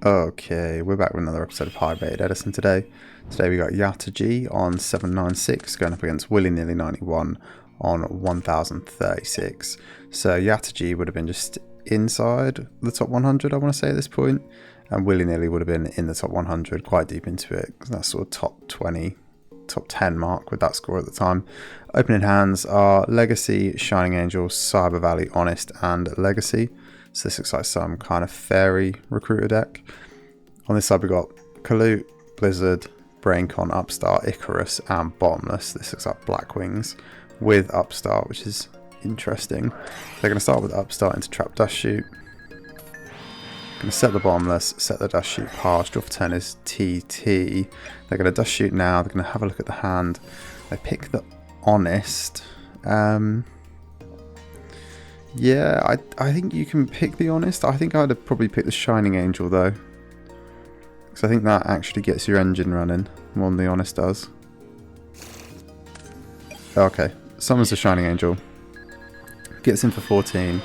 Okay, we're back with another episode of High Rated Edison today. Today we got Yataji on 796 going up against Willy Nilly 91 on 1036. So Yataji would have been just inside the top 100, I want to say at this point, and Willy Nilly would have been in the top 100, quite deep into it. That's sort of top 20, top 10 mark with that score at the time. Opening hands are Legacy, Shining Angel, Cyber Valley, Honest, and Legacy. So this looks like some kind of fairy recruiter deck. On this side we got Kalut, Blizzard, Braincon, Upstart, Icarus, and Bottomless. This looks like Blackwings with Upstart, which is interesting. They're going to start with Upstart into Trap Dust Shoot. Going to set the Bottomless, set the Dust Shoot pass. Draw for turn is TT. They're going to Dust Shoot now. They're going to have a look at the hand. They pick the Honest. Yeah, I think you can pick the Honest. I think I'd have probably picked the Shining Angel though, because I think that actually gets your engine running more than the Honest does. Okay, summons the Shining Angel, gets in for 14,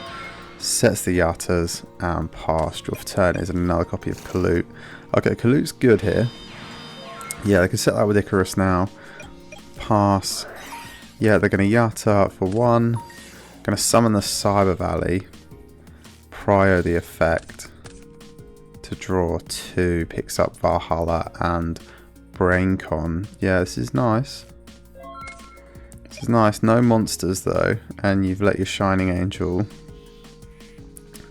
sets the Yatas, and pass. Draw for turn is another copy of Kalut. Okay, Kalut's good here. Yeah, they can set that with Icarus now. Pass. Yeah, they're going to Yata for 1. Going to summon the Cyber Valley, prio the effect to draw 2, picks up Valhalla and Braincon. Yeah, this is nice. This is nice. No monsters though, and you've let your Shining Angel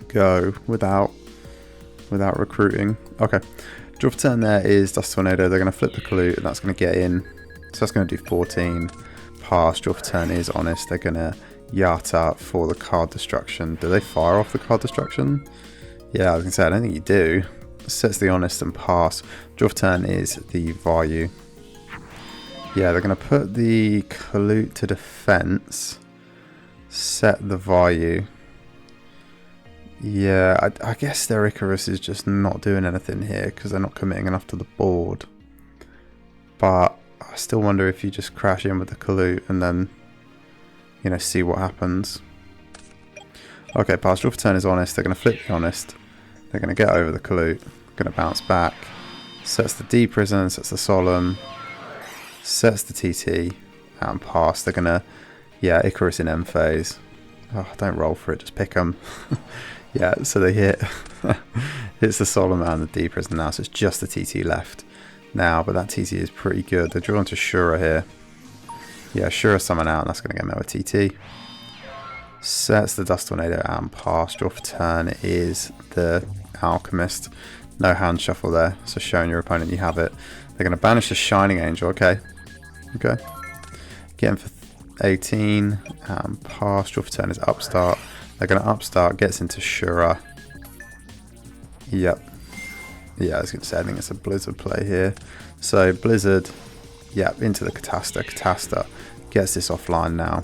go without recruiting. Okay, draw for turn there is Dust Tornado. They're going to flip the Kalut, and that's going to get in. So that's going to do 14. Pass. Draw for turn is Honest. They're going to Yata for the card destruction. Do they fire off the card destruction? Yeah, I was going to say, I don't think you do. Sets the Honest and pass. Draw for turn is the Vayu. Yeah, they're going to put the Kalut to defense. Set the Vayu. Yeah, I guess their Icarus is just not doing anything here because they're not committing enough to the board. But I still wonder if you just crash in with the Kalut and then, you know, see what happens. Okay, pass. Draw for turn is Honest. They're going to flip the Honest. They're going to get over the Kalut. Going to bounce back. Sets the D Prison. Sets the Solemn. Sets the TT. And pass. They're going to, yeah, Icarus in M phase. Oh, don't roll for it. Just pick them. Yeah, so they hit. Hits the Solemn and the D Prison now. So it's just the TT left now. But that TT is pretty good. They're drawn to Shura here. Yeah, Shura summon out, and that's going to get met with TT. Sets the Dust Tornado and pass. Draw for turn is the Alchemist. No hand shuffle there, so showing your opponent you have it. They're going to banish the Shining Angel. Okay. Okay. Get him for 18 and pass. Draw for turn is Upstart. They're going to Upstart, gets into Shura. Yep. Yeah, I was going to say, I think it's a Blizzard play here. So Blizzard. Yep, into the Catasta. Catasta gets this offline now.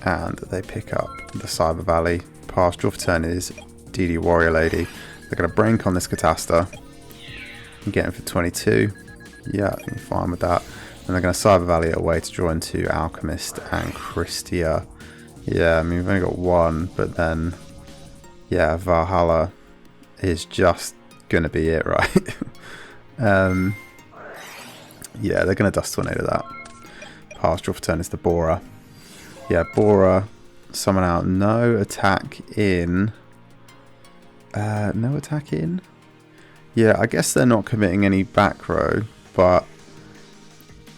And they pick up the Cyber Valley. Pass. Draw for turn is DD Warrior Lady. They're going to Braincon this Catasta. And get him for 22. Yeah, you're fine with that. And they're going to Cyber Valley away to draw into Alchemist and Christia. Yeah, I mean, we've only got one, but then, yeah, Valhalla is just going to be it, right? Yeah, they're going to Dust Tornado that. Pass. Draw for turn is the Borer. Yeah, Borer. Summon out. No attack in. No attack in? Yeah, I guess they're not committing any back row, but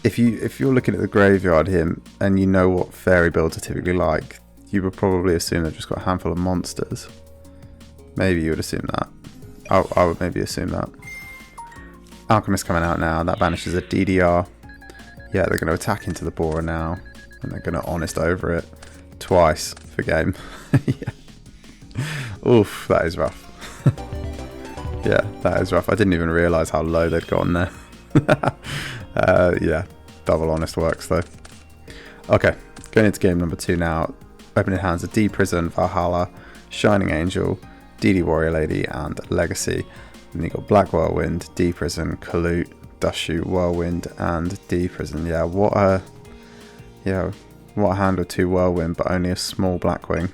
if you're looking at the graveyard here and you know what fairy builds are typically like, you would probably assume they've just got a handful of monsters. Maybe you would assume that. I would maybe assume that. Alchemist coming out now. That banishes a DDR. Yeah, they're going to attack into the Borer now. And they're going to Honest over it. Twice for game. Yeah. Oof, that is rough. Yeah, that is rough. I didn't even realise how low they'd gotten there. Yeah, double Honest works though. Okay, going into game number 2 now. Opening hands are D Prison, Valhalla, Shining Angel, DD Warrior Lady, and Legacy. And you got Black Whirlwind, D Prison, Kalut, Dust Shoot, Whirlwind, and D Prison. Yeah, what a hand with 2 Whirlwind, but only a small Blackwing.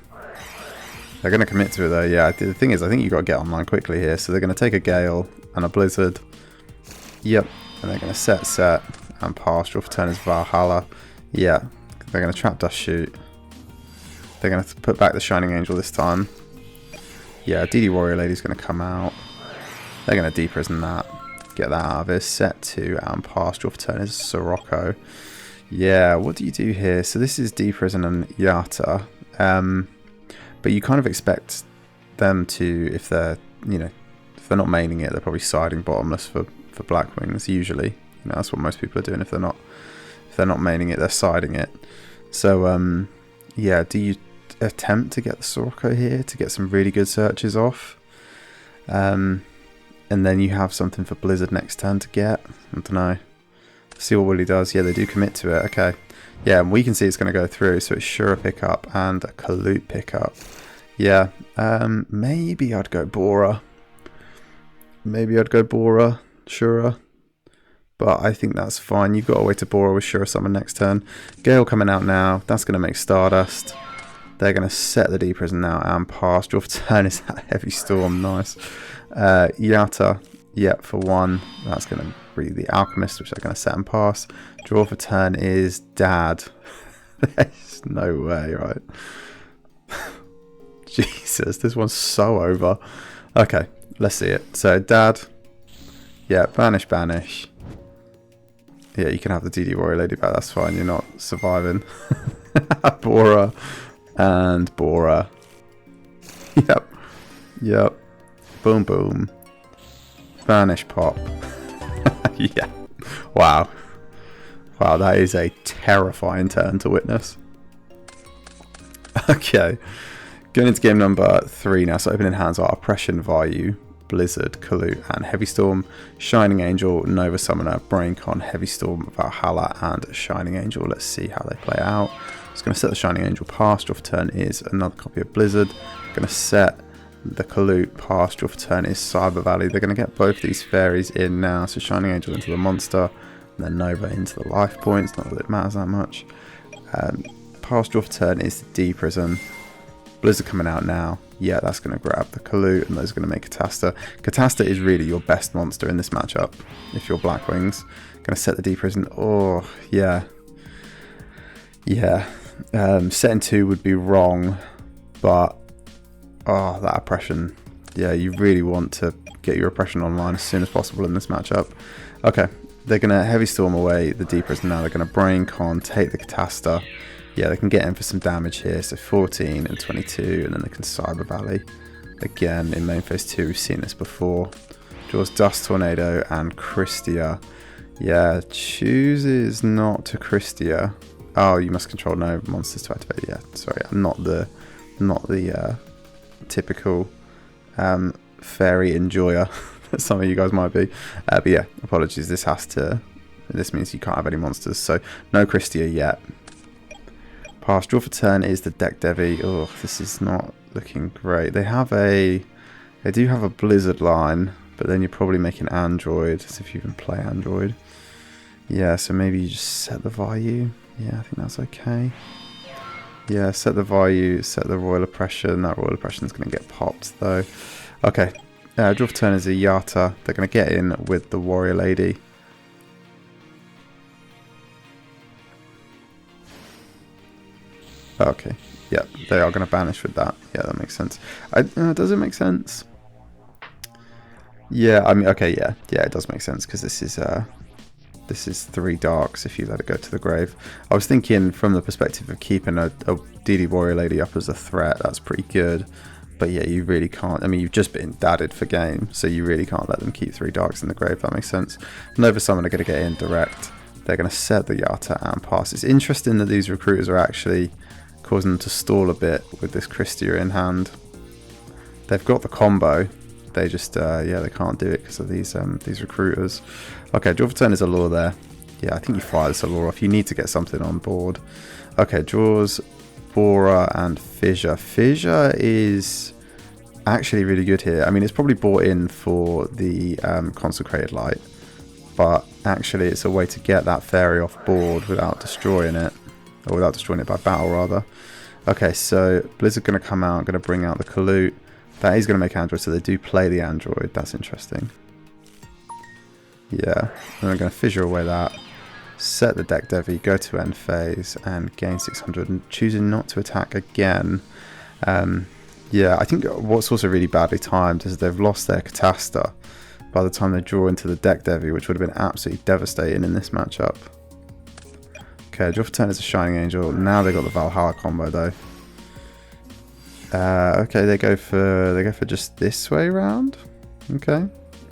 They're going to commit to it though, yeah. The thing is, I think you've got to get online quickly here. So they're going to take a Gale and a Blizzard. Yep. And they're going to set, and pass. Draw for turn is Valhalla. Yeah. They're going to trap Dust Shoot. They're going to put back the Shining Angel this time. Yeah, DD Warrior Lady's going to come out. They're going to deprison that. Get that out of this. Set 2 and pass. Draw for turn is Sirocco. Yeah, what do you do here? So this is deprison and Yata. But you kind of expect them to, if they're, if they're not maining it, they're probably siding bottomless for Blackwings usually. That's what most people are doing. If they're not maining it, they're siding it. So yeah, do you attempt to get the Sirocco here to get some really good searches off? And then you have something for Blizzard next turn to get. I don't know. See what Willy does. Yeah, they do commit to it. Okay. Yeah, and we can see it's going to go through. So it's Shura pickup and a Kalut pickup. Yeah. Maybe I'd go Bora. Shura. But I think that's fine. You've got to wait to Bora with Shura summon next turn. Gale coming out now. That's going to make Stardust. They're going to set the deprison now and pass. Draw for turn is that Heavy Storm. Nice. Yata. Yep, for 1. That's going to be the Alchemist, which they're going to set and pass. Draw for turn is Dad. There's no way, right? Jesus, this one's so over. Okay, let's see it. So, Dad. Yeah, banish. Yeah, you can have the DD Warrior Lady back. That's fine. You're not surviving. Bora. And Bora. Yep. Boom. Banish pop. Yeah. Wow, that is a terrifying turn to witness. Okay. Going into game number 3 now. So opening hands are Oppression, Vayu, Blizzard, Kalut, and Heavy Storm. Shining Angel, Nova Summoner, Braincon, Heavy Storm, Valhalla, and Shining Angel. Let's see how they play out. Just going to set the Shining Angel pass. Draw for turn is another copy of Blizzard. Going to set the Kalut pass. Draw for turn is Cyber Valley. They're going to get both these fairies in now. So Shining Angel into the monster, and then Nova into the life points. Not that it matters that much. Pass. Draw for turn is the Deprison. Blizzard coming out now. Yeah, that's going to grab the Kalut, and those are going to make Catasta. Catasta is really your best monster in this matchup if you're Blackwings. Going to set the Deprison. Oh, yeah. Setting 2 would be wrong, but that oppression. Yeah, you really want to get your oppression online as soon as possible in this matchup. Okay, they're going to Heavy Storm away the Deprison now. They're going to Braincon, take the Catasta. Yeah, they can get in for some damage here. So 14 and 22, and then they can Cyber Valley. Again, in main phase 2, we've seen this before. Draws Dust Tornado and Christia. Yeah, chooses not to Christia. Oh, you must control no monsters to activate. Yeah, sorry, I'm not the typical fairy enjoyer that some of you guys might be. But yeah, apologies. This means you can't have any monsters. So no Christia yet. Pass. Draw for turn is the Deck Devi. Oh, this is not looking great. They do have a Blizzard line, but then you're probably making Android, as if you even play Android. Yeah, so maybe you just set the Vayu. Yeah, I think that's okay. Yeah, set the Vayu, set the Royal Oppression. That Royal Oppression is going to get popped, though. Okay, draw for turn is a Yata. They're going to get in with the Warrior Lady. Okay, yeah, they are going to banish with that. Yeah, that makes sense. Does it make sense? Yeah, I mean, okay, yeah, it does make sense, because this is 3 darks if you let it go to the grave. I was thinking from the perspective of keeping a DD Warrior Lady up as a threat, that's pretty good. But yeah, you really can't. I mean, you've just been dadded for game, so you really can't let them keep 3 darks in the grave. That makes sense. Nova Summon are going to get in direct. They're going to set the Yata and pass. It's interesting that these recruiters are actually causing them to stall a bit with this Christia in hand. They've got the combo. They just, they can't do it because of these recruiters. Okay, draw for turn is Allure there. Yeah, I think you fire this Allure off. You need to get something on board. Okay, draws Bora and Fissure. Fissure is actually really good here. I mean, it's probably bought in for the Consecrated Light, but actually it's a way to get that fairy off board without destroying it. Or without destroying it by battle, rather. Okay, so Blizzard going to come out, going to bring out the Kalute. That is going to make Android, so they do play the Android. That's interesting. Yeah, and I'm going to fissure away that. Set the deck Devi, go to end phase, and gain 600, and choosing not to attack again. Yeah, I think what's also really badly timed is they've lost their Catasta by the time they draw into the deck Devi, which would have been absolutely devastating in this matchup. Okay, draw for turn is a Shining Angel. Now they got the Valhalla combo though. Okay, they go for just this way round. Okay,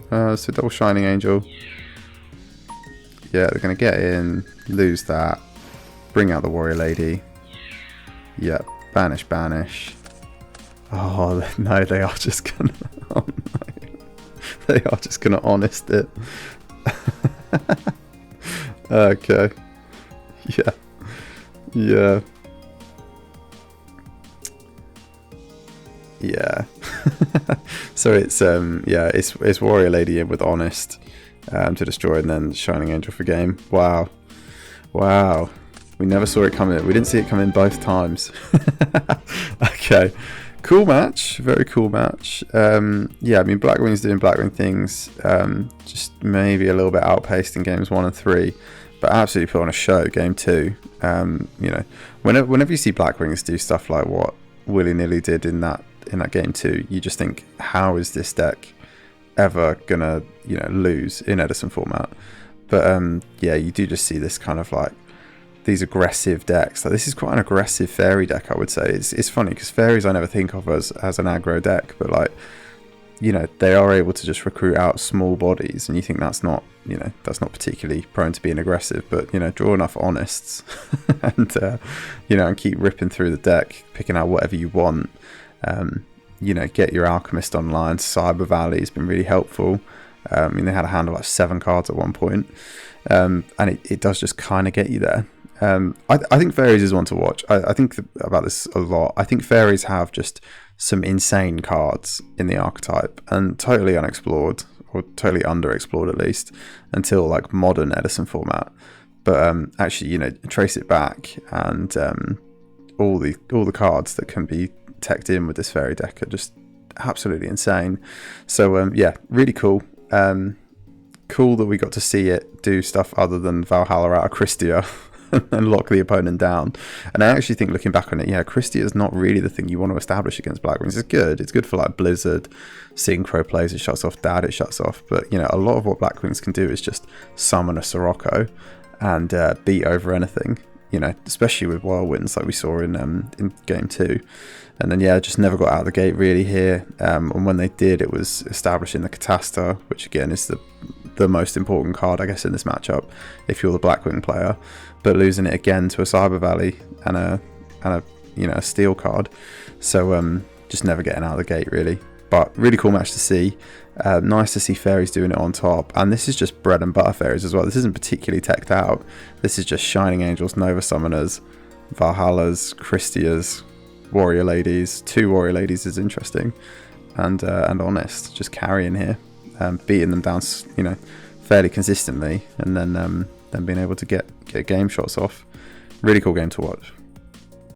so double Shining Angel. Yeah, they're gonna get in, lose that, bring out the Warrior Lady. Yep, banish, banish. Oh no, they are just gonna. Oh no, they are just gonna honest it. Okay. Yeah. Yeah. Yeah. So it's yeah, it's Warrior Lady in with honest to destroy, and then Shining Angel for game. Wow. Wow. We never saw it come in. We didn't see it come in both times. Okay. Cool match. Very cool match. Yeah, I mean, Blackwings doing Blackwing things. Just maybe a little bit outpaced in games 1 and 3. But absolutely put on a show, game 2. You know, whenever you see Blackwings do stuff like what willy-nilly did in that game 2, you just think, how is this deck ever gonna, you know, lose in Edison format? But yeah, you do just see this kind of like these aggressive decks. Like, this is quite an aggressive fairy deck, I would say. It's funny because fairies I never think of as an aggro deck, but like, you know, they are able to just recruit out small bodies, and you think that's not, you know, that's not particularly prone to being aggressive, but, you know, draw enough honests and you know, and keep ripping through the deck, picking out whatever you want. You know, get your Alchemist online. Cyber Valley has been really helpful. I mean, they had a hand of like 7 cards at one point, and it does just kind of get you there. I think Fairies is one to watch. I think about this a lot. I think Fairies have just some insane cards in the archetype, and totally unexplored, or totally underexplored at least, until like modern Edison format. But actually, you know, trace it back, and all the cards that can be teched in with this fairy deck are just absolutely insane. So yeah, really cool. Cool that we got to see it do stuff other than Valhalla out of Christia and lock the opponent down. And I actually think, looking back on it, yeah, Christia is not really the thing you want to establish against Blackwings. It's good. It's good for like Blizzard, Synchro plays, it shuts off Dad, it shuts off. But, you know, a lot of what Blackwings can do is just summon a Sirocco and beat over anything. You know, especially with Whirlwinds like we saw in game 2. And then, yeah, just never got out of the gate really here. And when they did, it was establishing the Catasta, which again is the most important card, I guess, in this matchup if you're the Blackwing player. But losing it again to a Cyber Valley and a you know, a steel card. So just never getting out of the gate really. But really cool match to see. Nice to see Fairies doing it on top. And this is just bread and butter Fairies as well. This isn't particularly teched out. This is just Shining Angels, Nova Summoners, Valhallas, Christias, Warrior Ladies. 2 Warrior Ladies is interesting. And honest, just carrying here. Beating them down, you know, fairly consistently. And then being able to get game shots off. Really cool game to watch.